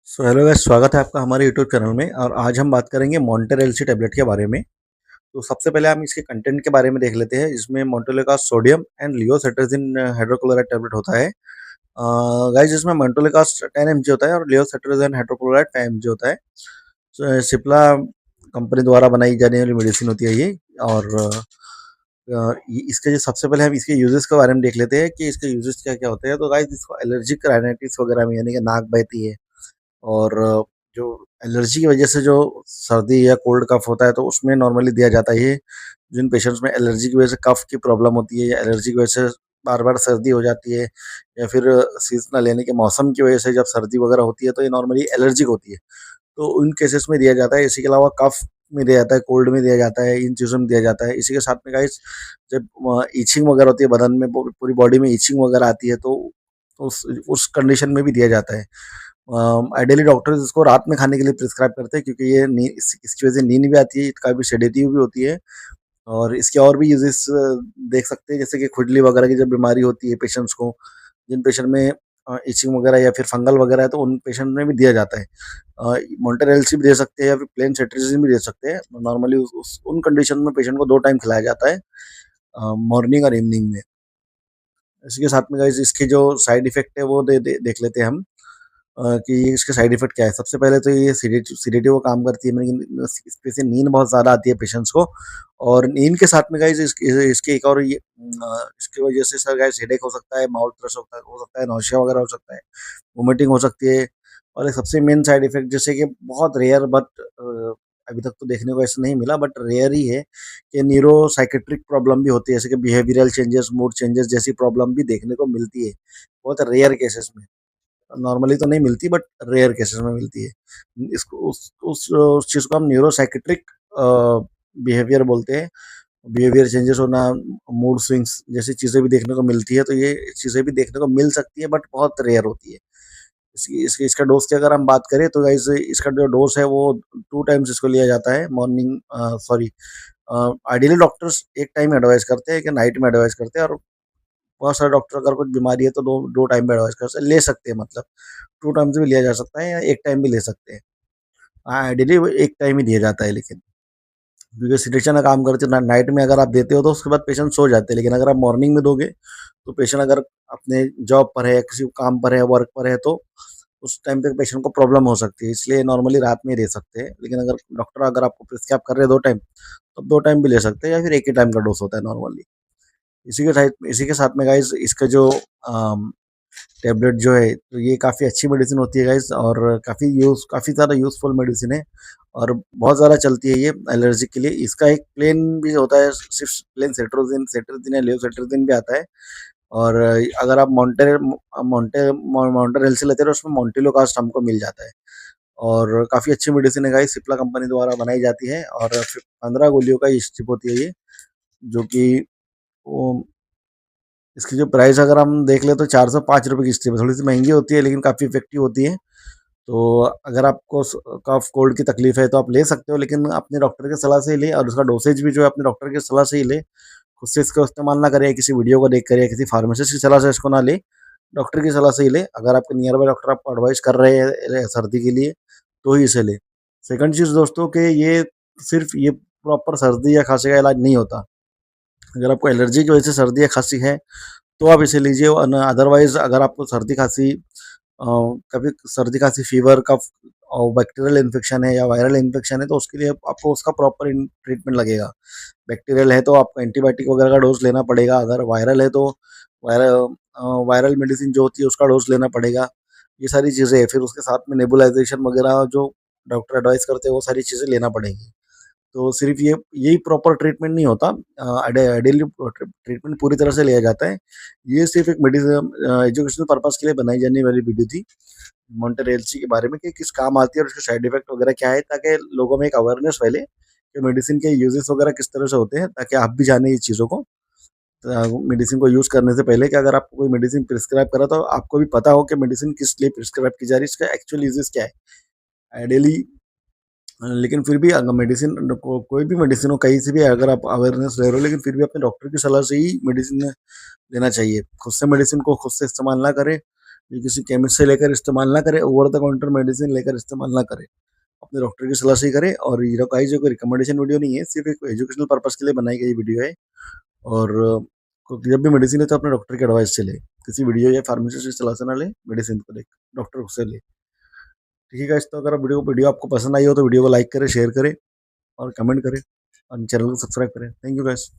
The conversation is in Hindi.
हेलो गाइस, स्वागत है आपका हमारे यूट्यूब चैनल में। और आज हम बात करेंगे मॉन्टेर एलसी टैबलेट के बारे में। तो सबसे पहले हम इसके कंटेंट के बारे में देख लेते हैं। इसमें मोन्टेलिका सोडियम एंड लियोसेट्राजिन हाइड्रोक्लोराइड टैबलेट होता है। गाइस, इसमें मोन्टेलिका 10 mg होता है और लियोसेट्राजिन हाइड्रोक्लोराइड 5 mg होता है। सिप्ला कंपनी द्वारा बनाई जाने वाली मेडिसिन होती है ये। और इसके जो सबसे पहले हम इसके यूजेस के बारे में देख लेते हैं कि इसके यूजेस क्या क्या होते हैं। तो गाइस, इसको एलर्जिक राइनाइटिस वगैरह में यानी कि नाक बहती है और जो एलर्जी की वजह से जो सर्दी या कोल्ड कफ होता है तो उसमें नॉर्मली दिया जाता है ये। जिन पेशेंट्स में एलर्जी की वजह से कफ की प्रॉब्लम होती है या एलर्जी की वजह से बार बार सर्दी हो जाती है या फिर सीजनल यानी कि मौसम की वजह से जब सर्दी वगैरह होती है तो ये नॉर्मली एलर्जिक होती है, तो उन केसेस में दिया जाता है। इसी के अलावा कफ में दिया जाता है, कोल्ड में दिया जाता है, इन चीज़ों में दिया जाता है। इसी के साथ में गाइस, जब ईचिंग वगैरह होती है बदन में, पूरी बॉडी में ईचिंग वगैरह आती है तो उस कंडीशन में भी दिया जाता है। आइडियली डॉक्टर्स इसको रात में खाने के लिए प्रिस्क्राइब करते हैं क्योंकि ये इसकी वजह से नींद भी आती है, काफ़ी सेडेटिव भी होती है। और इसके और भी यूजेस देख सकते हैं, जैसे कि खुजली वगैरह की जब बीमारी होती है पेशेंट्स को, जिन पेशेंट में इचिंग वगैरह या फिर फंगल वगैरह है तो उन पेशेंट में भी दिया जाता है। मॉन्टेर एलसी भी दे सकते हैं या फिर प्लेन सेट्रिजिन भी दे सकते हैं। नॉर्मली उन कंडीशन में पेशेंट को 2 टाइम खिलाया जाता है, मॉर्निंग और इवनिंग में। इसी के साथ में गाइस, इसके जो साइड इफेक्ट है वो देख लेते हैं हम। कि इसके साइड इफ़ेक्ट क्या है। सबसे पहले तो ये सीडेटिव का काम करती है, लेकिन इससे नींद बहुत ज़्यादा आती है पेशेंट्स को। और नींद के साथ में गाइस, इसके एक और इसकी वजह से सर गाइस हेडेक हो सकता है, माउथ थ्रश हो सकता है, नौसिया वगैरह हो सकता है, वोमिटिंग हो सकती है। और एक सबसे मेन साइड इफ़ेक्ट, जैसे कि बहुत रेयर बट अभी तक तो देखने को ऐसा नहीं मिला बट रेयर ही है कि न्यूरो साइकेट्रिक प्रॉब्लम भी होती है, जैसे कि बिहेवियरल चेंजेस, मूड चेंजेस जैसी प्रॉब्लम भी देखने को मिलती है, बहुत रेयर केसेस में। नॉर्मली तो नहीं मिलती बट रेयर केसेस में मिलती है। इसको उस चीज़ को हम न्यूरोसाइकेट्रिक बिहेवियर बोलते हैं। बिहेवियर चेंजेस होना, मूड स्विंग्स जैसी चीज़ें भी देखने को मिलती है, तो ये चीज़ें भी देखने को मिल सकती है बट बहुत रेयर होती है। इसका डोज़ की अगर हम बात करें तो गाइस, इसका जो डोज़ है वो 2 टाइम्स इसको लिया जाता है, morning sorry ideally doctors 1 time advice करते हैं कि नाइट में एडवाइस करते हैं। और बहुत सारे डॉक्टर अगर कुछ बीमारी है तो 2 टाइम में एडवाइस कर ले सकते हैं, मतलब 2 टाइम्स भी लिया जा सकता है या 1 टाइम भी ले सकते हैं। हाँ, आइडियली वो 1 टाइम ही दिया जाता है, लेकिन क्योंकि सिलेक्शन का काम करते हैं नाइट में अगर आप देते हो तो उसके बाद पेशेंट सो जाते हैं, लेकिन अगर आप मॉर्निंग में दोगे तो पेशेंट अगर अपने जॉब पर है, किसी काम पर है, वर्क पर है, तो उस टाइम पे पेशेंट को प्रॉब्लम हो सकती है, इसलिए नॉर्मली रात में ही दे सकते हैं। लेकिन अगर डॉक्टर अगर आपको प्रिस्क्राइब कर रहे हैं 2 टाइम, तो 2 टाइम भी ले सकते हैं या फिर 1 ही टाइम का डोज़ होता है नॉर्मली। इसी के साथ में गाइस, इसका जो टैबलेट जो है तो ये काफ़ी अच्छी मेडिसिन होती है गाइस, और काफ़ी ज़्यादा यूज़फुल मेडिसिन है और बहुत ज़्यादा चलती है ये एलर्जी के लिए। इसका एक प्लेन भी होता है, सिर्फ प्लेन सेट्रोजिन या लियोसेट्राजिन भी आता है। और अगर आप मॉन्टेर एलसी लेते हो तो उसमें मोंटेलोकास्ट हमको मिल जाता है। और काफ़ी अच्छी मेडिसिन है गाइस, सिप्ला कंपनी द्वारा बनाई जाती है और 15 गोलियों का स्ट्रिप होती है ये, जो कि वो इसकी जो प्राइस अगर हम देख लें तो 405 रुपये की स्ट्रिप है। थोड़ी सी महंगी होती है लेकिन काफ़ी इफेक्टिव होती है। तो अगर आपको कफ कोल्ड की तकलीफ है तो आप ले सकते हो, लेकिन अपने डॉक्टर की सलाह से ही लें और उसका डोसेज भी जो है अपने डॉक्टर की सलाह से ही लें। खुद से इसका इस्तेमाल ना करें, किसी वीडियो को देख कर या किसी फार्मासिस्ट की सलाह से इसको ना लें, डॉक्टर की सलाह से ही लें। अगर आपके नियर बाय डॉक्टर आपको एडवाइस कर रहे हैं सर्दी के लिए तो ही इसे लें। सेकंड चीज़ दोस्तों, कि ये सिर्फ ये प्रॉपर सर्दी या खांसी का इलाज नहीं होता। अगर आपको एलर्जी की वजह से सर्दी या खांसी है तो आप इसे लीजिए, वरना अदरवाइज़ अगर आपको सर्दी खांसी कभी सर्दी खांसी, फीवर, कफ और बैक्टीरियल इन्फेक्शन है या वायरल इन्फेक्शन है तो उसके लिए आपको उसका प्रॉपर ट्रीटमेंट लगेगा। बैक्टीरियल है तो आपको एंटीबायोटिक वगैरह का डोज लेना पड़ेगा, अगर वायरल है तो वायरल मेडिसिन जो होती है उसका डोज लेना पड़ेगा। ये सारी चीज़ें हैं, फिर उसके साथ में नेबुलाइजेशन वगैरह जो डॉक्टर एडवाइस करते हैं वो सारी चीज़ें लेना पड़ेंगी। तो सिर्फ यही प्रॉपर ट्रीटमेंट नहीं होता, आइडियली ट्रीटमेंट पूरी तरह से लिया जाता है। ये सिर्फ एक एजुकेशनल पर्पज़ के लिए बनाई जाने वाली वीडियो थी, मॉन्टेर एलसी के बारे में कि किस काम आती है और उसके साइड इफेक्ट वगैरह क्या है, ताकि लोगों में एक अवेयरनेस फैले कि मेडिसिन के यूजेस वगैरह किस तरह से होते हैं, ताकि आप भी जानें ये चीज़ों को। मेडिसिन को यूज़ करने से पहले कि अगर आपको कोई मेडिसिन प्रिस्क्राइब करा तो आपको भी पता हो कि मेडिसिन किस लिए प्रिस्क्राइब की जा रही है, इसका एक्चुअल यूजेस क्या है। आइडियली लेकिन फिर भी अगर कोई भी मेडिसिन हो कहीं से भी अगर आप अवेयरनेस ले रहे हो, लेकिन फिर भी अपने डॉक्टर की सलाह से ही मेडिसिन लेना चाहिए। खुद से मेडिसिन को खुद से इस्तेमाल ना करें, ये किसी केमिस्ट से लेकर इस्तेमाल ना करें, ओवर द काउंटर मेडिसिन लेकर इस्तेमाल ना करें। अपने डॉक्टर की सलाह से ही करें। और ये गाइस, ये कोई रिकमेंडेशन वीडियो नहीं है, सिर्फ़ एक एजुकेशनल पर्पज़ के लिए बनाई गई वीडियो है। और जब भी मेडिसिन है तो अपने डॉक्टर की एडवाइस से लें। किसी वीडियो या फार्मासिस्ट की सलाह से ना लें, मेडिसिन को लेकर डॉक्टर से लें। ठीक है गाइस, तो अगर वीडियो आपको पसंद आई हो तो वीडियो को लाइक करें, शेयर करें और कमेंट करें और चैनल को सब्सक्राइब करें। Thank you guys.